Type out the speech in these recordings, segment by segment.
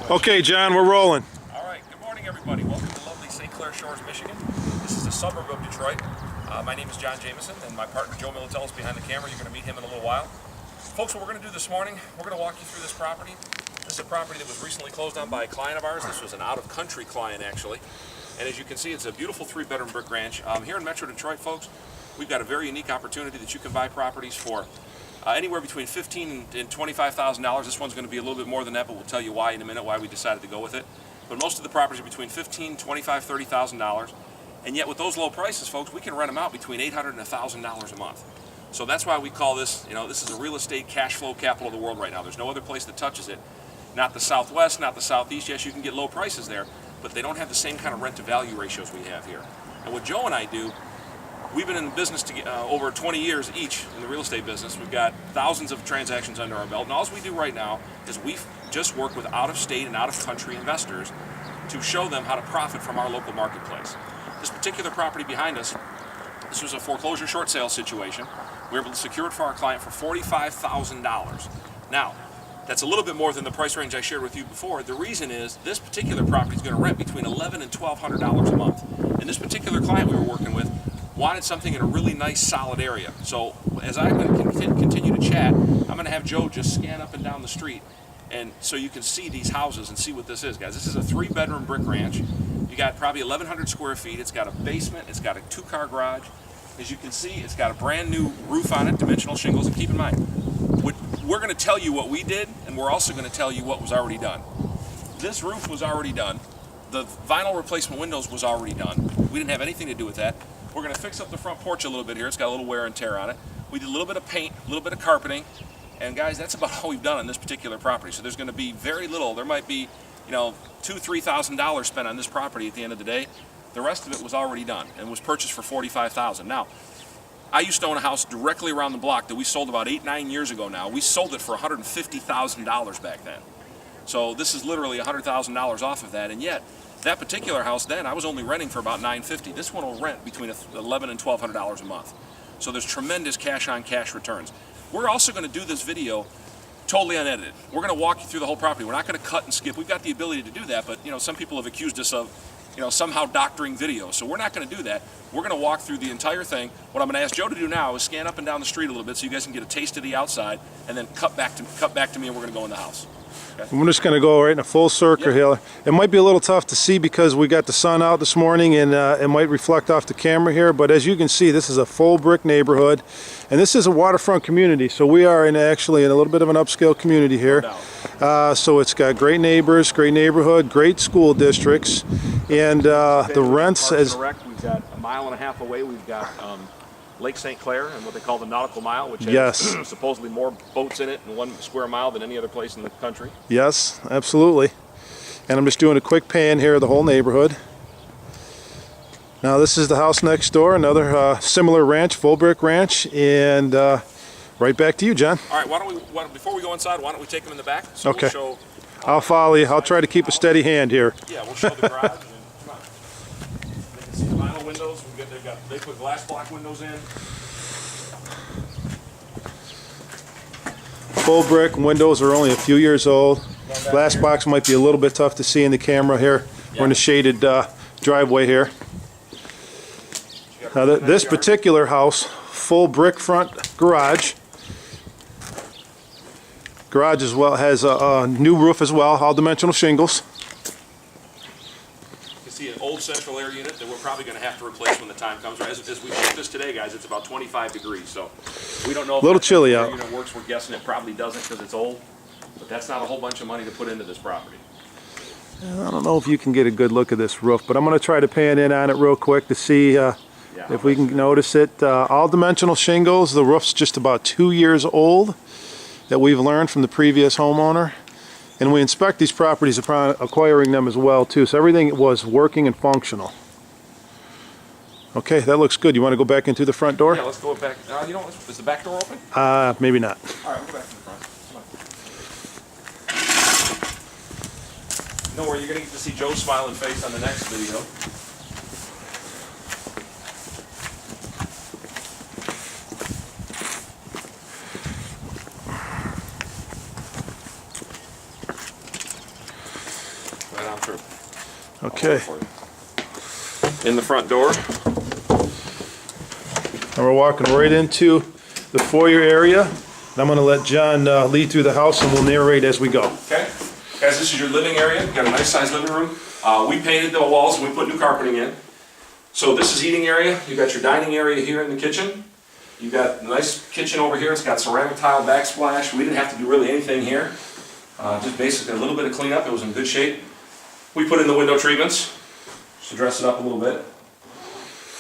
Okay, John, we're rolling. All right, good morning, everybody. Welcome to lovely St. Clair Shores, Michigan. This is a suburb of Detroit. My name is John Jameson, and my partner Joe Militello is behind the camera. You're going to meet him in a little while. Folks, what we're going to do this morning, we're going to walk you through this property. This is a property that was recently closed on by a client of ours. This was an out-of-country client, actually. And as you can see, it's a beautiful three-bedroom brick ranch. Here in Metro Detroit, folks, we've got a very unique opportunity that you can buy properties for anywhere between $15,000 and $25,000. This one's going to be a little bit more than that, but we'll tell you why in a minute, why we decided to go with it. But most of the properties are between $15,000, $25,000, $30,000. And yet with those low prices, folks, we can rent them out between $800 and $1,000 a month. So that's why we call this, this is a real estate cash flow capital of the world right now. There's no other place that touches it. Not the Southwest, not the Southeast. Yes, you can get low prices there, but they don't have the same kind of rent to value ratios we have here. And what Joe and I do, we've been in business over 20 years each in the real estate business. We've got thousands of transactions under our belt, and all we do right now is we just work with out-of-state and out-of-country investors to show them how to profit from our local marketplace. This particular property behind us, this was a foreclosure short sale situation. We were able to secure it for our client for $45,000. Now, that's a little bit more than the price range I shared with you before. The reason is this particular property is going to rent between $1,100 and $1,200 a month. And this particular client we were working with wanted something in a really nice, solid area. So as I'm going to continue to chat, I'm going to have Joe just scan up and down the street, and so you can see these houses and see what this is, guys. This is a three-bedroom brick ranch. You got probably 1,100 square feet. It's got a basement. It's got a two-car garage. As you can see, it's got a brand new roof on it, dimensional shingles. And keep in mind, we're going to tell you what we did, and we're also going to tell you what was already done. This roof was already done. The vinyl replacement windows was already done. We didn't have anything to do with that. We're going to fix up the front porch a little bit here. It's got a little wear and tear on it. We did a little bit of paint, a little bit of carpeting, and guys, that's about all we've done on this particular property. So there's going to be very little. There might be, $2,000, $3,000 spent on this property at the end of the day. The rest of it was already done and was purchased for $45,000. Now, I used to own a house directly around the block that we sold about 8-9 years ago now. We sold it for $150,000 back then. So this is literally $100,000 off of that, and yet that particular house then, I was only renting for about $950. This one will rent between $1,100 and $1,200 a month. So there's tremendous cash-on-cash returns. We're also going to do this video totally unedited. We're going to walk you through the whole property. We're not going to cut and skip. We've got the ability to do that, but some people have accused us of somehow doctoring video. So we're not going to do that. We're going to walk through the entire thing. What I'm going to ask Joe to do now is scan up and down the street a little bit so you guys can get a taste of the outside, and then cut back to me, and we're going to go in the house. Okay. I'm just going to go right in a full circle here. It might be a little tough to see because we got the sun out this morning, and it might reflect off the camera here, but as you can see, this is a full brick neighborhood, and this is a waterfront community, so we are actually in a little bit of an upscale community here. So it's got great neighbors, great neighborhood, great school districts, and the rents as we've got a mile and a half away. We've got Lake St. Clair and what they call the Nautical Mile, which has supposedly more boats in it in 1 square mile than any other place in the country. Yes, absolutely. And I'm just doing a quick pan here of the whole neighborhood. Now this is the house next door, another similar ranch, full brick ranch, and right back to you, John. All right, before we go inside, why don't we take them in the back? So okay. We'll show, I'll follow you. I'll try to keep a steady hand here. Yeah, we'll show the garage. Come on. They can see the vinyl windows. They put glass block windows in. Full brick, windows are only a few years old. Glass box might be a little bit tough to see in the camera here. Yeah. We're in a shaded driveway here. Now this particular house, full brick front garage. Garage as well has a new roof as well, all dimensional shingles. See an old central air unit that we're probably going to have to replace when the time comes. As we shoot this today, guys, it's about 25 degrees, so we don't know if little chilly out. Unit works. We're guessing it probably doesn't because it's old, but that's not a whole bunch of money to put into this property. I don't know if you can get a good look at this roof, but I'm going to try to pan in on it real quick to see if we can notice it. All dimensional shingles. The roof's just about 2 years old that we've learned from the previous homeowner. And we inspect these properties upon acquiring them as well too, so everything was working and functional. Okay, that looks good. You want to go back into the front door? Yeah, let's go back. Is the back door open? Maybe not. All right, we'll go back to the front. Come on. Don't worry, you're going to get to see Joe's smiling face on the next video. Sure. Okay. In the front door. And we're walking right into the foyer area. And I'm going to let John lead through the house and we'll narrate as we go. Okay. Guys, this is your living area. You've got a nice sized living room. We painted the walls and we put new carpeting in. So this is eating area. You've got your dining area here in the kitchen. You've got a nice kitchen over here. It's got ceramic tile backsplash. We didn't have to do really anything here. Just basically a little bit of cleanup. It was in good shape. We put in the window treatments just to dress it up a little bit.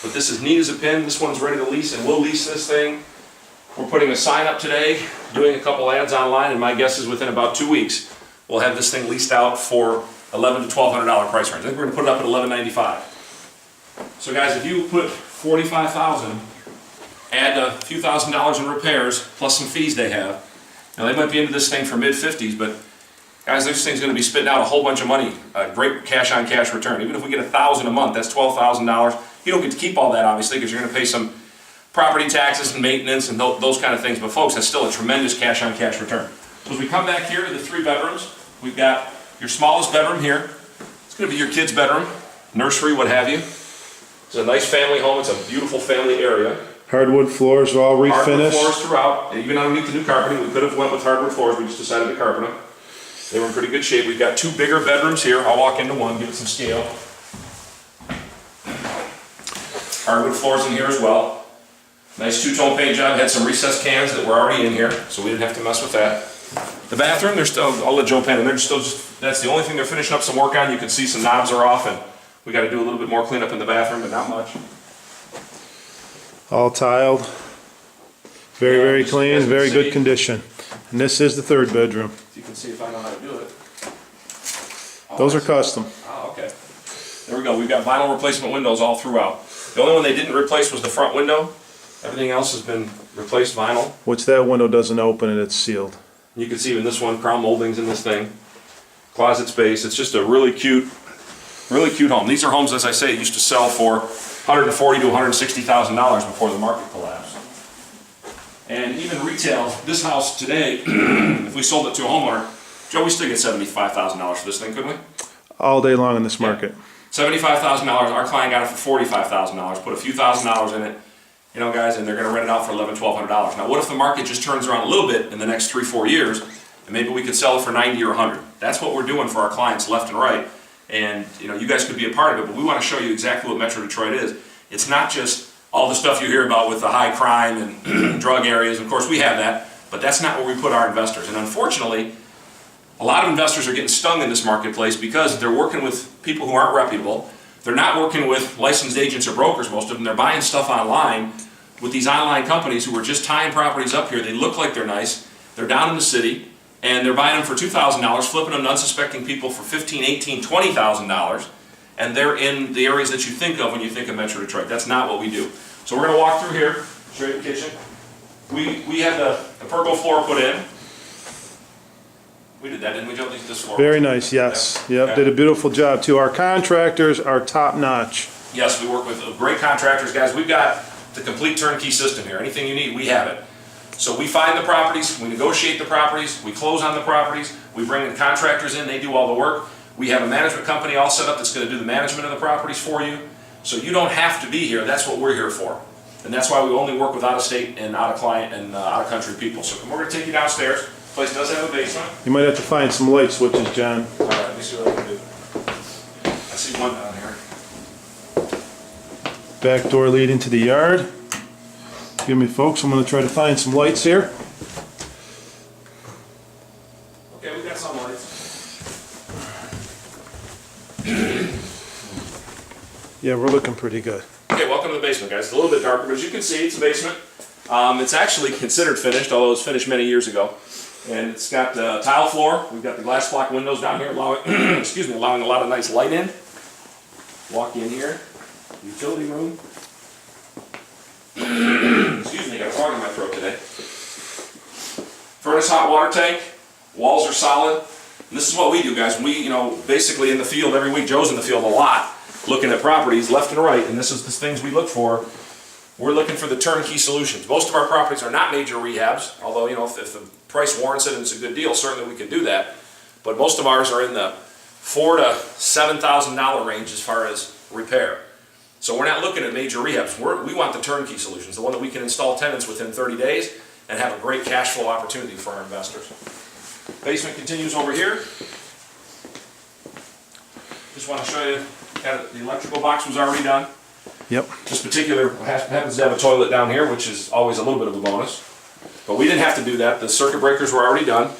But this is neat as a pin. This one's ready to lease, and we'll lease this thing. We're putting a sign up today, doing a couple ads online, and my guess is within about 2 weeks, we'll have this thing leased out for $1,100 to $1,200 price range. I think we're gonna put it up at $1,195. So guys, if you put $45,000, add a few $1,000s in repairs, plus some fees they have. Now they might be into this thing for mid-50s, but guys, this thing's gonna be spitting out a whole bunch of money, a great cash-on-cash return. Even if we get $1,000 a month, that's $12,000. You don't get to keep all that, obviously, because you're gonna pay some property taxes and maintenance and those kind of things, but folks, that's still a tremendous cash-on-cash return. So as we come back here to the 3 bedrooms, we've got your smallest bedroom here. It's gonna be your kid's bedroom, nursery, what have you. It's a nice family home. It's a beautiful family area. Hardwood floors are all refinished. Hardwood floors throughout. Even underneath the new carpeting, we could have went with hardwood floors. We just decided to carpet them. They were in pretty good shape. We've got 2 bigger bedrooms here. I'll walk into one, give it some scale. Hardwood floors in here as well. Nice 2-tone paint job. Had some recessed cans that were already in here, so we didn't have to mess with that. The bathroom, they're still, I'll let Joe paint them. They're still just, that's the only thing they're finishing up some work on. You can see some knobs are off, and we got to do a little bit more cleanup in the bathroom, but not much. All tiled. Very, very clean, very good condition. And this is the 3rd bedroom. You can see if I know how to do it. Those are custom. Oh, okay. There we go. We've got vinyl replacement windows all throughout. The only one they didn't replace was the front window. Everything else has been replaced vinyl. Which that window doesn't open and it's sealed. You can see in this one, crown moldings in this thing. Closet space. It's just a really cute home. These are homes, as I say, used to sell for $140,000 to $160,000 before the market collapsed. And even retail, this house today, if we sold it to a homeowner, Joe, we still get $75,000 for this thing, couldn't we? All day long in this market. $75,000, our client got it for $45,000, put a few $1,000s in it, you know, guys, and they're gonna rent it out for $1,100, $1,200. Now, what if the market just turns around a little bit in the next 3-4 years, and maybe we could sell it for $90,000 or $100,000? That's what we're doing for our clients left and right. And you know, you guys could be a part of it, but we want to show you exactly what Metro Detroit is. It's not just all the stuff you hear about with the high crime and drug areas. Of course, we have that, but that's not where we put our investors. And unfortunately, a lot of investors are getting stung in this marketplace because they're working with people who aren't reputable. They're not working with licensed agents or brokers, most of them. They're buying stuff online with these online companies who are just tying properties up here. They look like they're nice. They're down in the city. And they're buying them for $2,000, flipping them to unsuspecting people for $15,000, $18,000, $20,000, and they're in the areas that you think of when you think of Metro Detroit. That's not what we do. So we're going to walk through here, straight to the kitchen. We had the pergola floor put in. We did that, didn't we, Joe? This floor. Very nice, yes. Yep, Okay. did a beautiful job too. Our contractors are top notch. Yes, we work with great contractors, guys. We've got the complete turnkey system here. Anything you need, we have it. So we find the properties, we negotiate the properties, we close on the properties, we bring the contractors in, they do all the work. We have a management company all set up that's going to do the management of the properties for you. So you don't have to be here, that's what we're here for. And that's why we only work with out-of-state and out-of-client and out-of-country people. So we're going to take you downstairs. The place does have a basement. You might have to find some light switches, John. All right, let me see what I can do. I see one down here. Back door leading to the yard. Excuse me, folks, I'm going to try to find some lights here. Okay, we got some lights. Yeah, we're looking pretty good. Okay, welcome to the basement, guys. It's a little bit darker, but as you can see, it's a basement. It's actually considered finished, although it was finished many years ago. And it's got tile floor. We've got the glass block windows down here, allowing, allowing a lot of nice light in. Walk in here. Utility room. Excuse me, I got a frog in my throat today. Furnace hot water tank. Walls are solid. And this is what we do, guys. We, you know, basically in the field every week. Joe's in the field a lot, looking at properties left and right, and this is the things we look for. We're looking for the turnkey solutions. Most of our properties are not major rehabs, although, you know, if the price warrants it and it's a good deal, certainly we can do that. But most of ours are in the $4,000 to $7,000 range as far as repair. So we're not looking at major rehabs. We want the turnkey solutions, the one that we can install tenants within 30 days and have a great cash flow opportunity for our investors. Basement continues over here. Just want to show you, the electrical box was already done. Yep. This particular happens to have a toilet down here, which is always a little bit of a bonus. But we didn't have to do that. The circuit breakers were already done.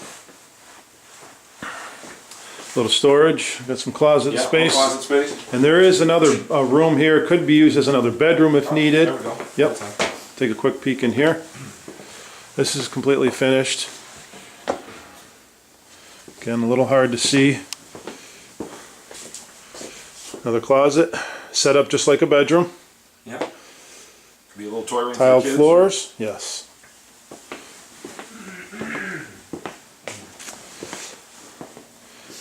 Little storage, got some closet Yeah, space. closet space. And there is another room here, could be used as another bedroom if needed. There we go. Yep. Take a quick peek in here. This is completely finished. Again, a little hard to see. Another closet, set up just like a bedroom. Yeah. Could be a little toy room for Tiled kids. floors, yes.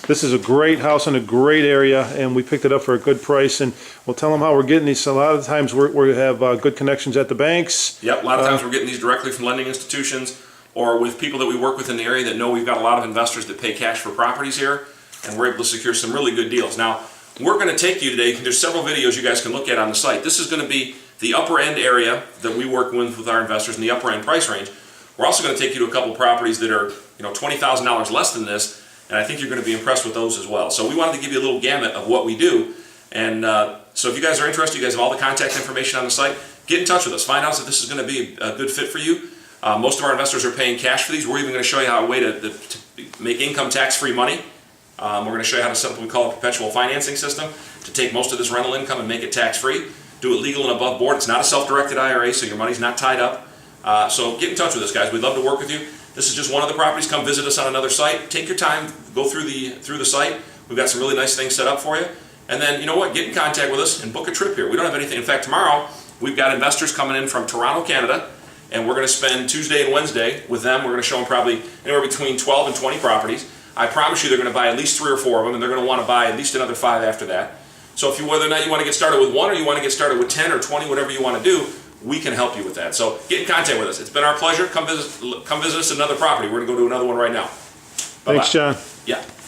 This is a great house in a great area, and we picked it up for a good price. And we'll tell them how we're getting these. A lot of times we have good connections at the banks. Yep, a lot of times we're getting these directly from lending institutions or with people that we work with in the area that know we've got a lot of investors that pay cash for properties here, and we're able to secure some really good deals. Now, we're going to take you today, there's several videos you guys can look at on the site. This is going to be the upper end area that we work with our investors in the upper end price range. We're also going to take you to a couple properties that are $20,000 less than this, and I think you're going to be impressed with those as well. So we wanted to give you a little gamut of what we do. And so if you guys are interested, you guys have all the contact information on the site. Get in touch with us. Find out if this is going to be a good fit for you. Most of our investors are paying cash for these. We're even going to show you how a way to make income tax-free money. We're going to show you how to set up what we call a perpetual financing system to take most of this rental income and make it tax-free. Do it legal and above board. It's not a self-directed IRA, so your money's not tied up. So get in touch with us, guys. We'd love to work with you. This is just one of the properties. Come visit us on another site. Take your time. Go through the site. We've got some really nice things set up for you. And then, you know what? Get in contact with us and book a trip here. We don't have anything. In fact, tomorrow we've got investors coming in from Toronto, Canada, and we're going to spend Tuesday and Wednesday with them. We're going to show them probably anywhere between 12 and 20 properties. I promise you they're going to buy at least 3 or 4 of them, and they're going to want to buy at least another 5 after that. So whether or not you want to get started with 1 or you want to get started with 10 or 20, whatever you want to do, we can help you with that. So get in contact with us. It's been our pleasure. Come visit us at another property. We're going to go to another one right now. Bye-bye. Thanks, John. Yeah.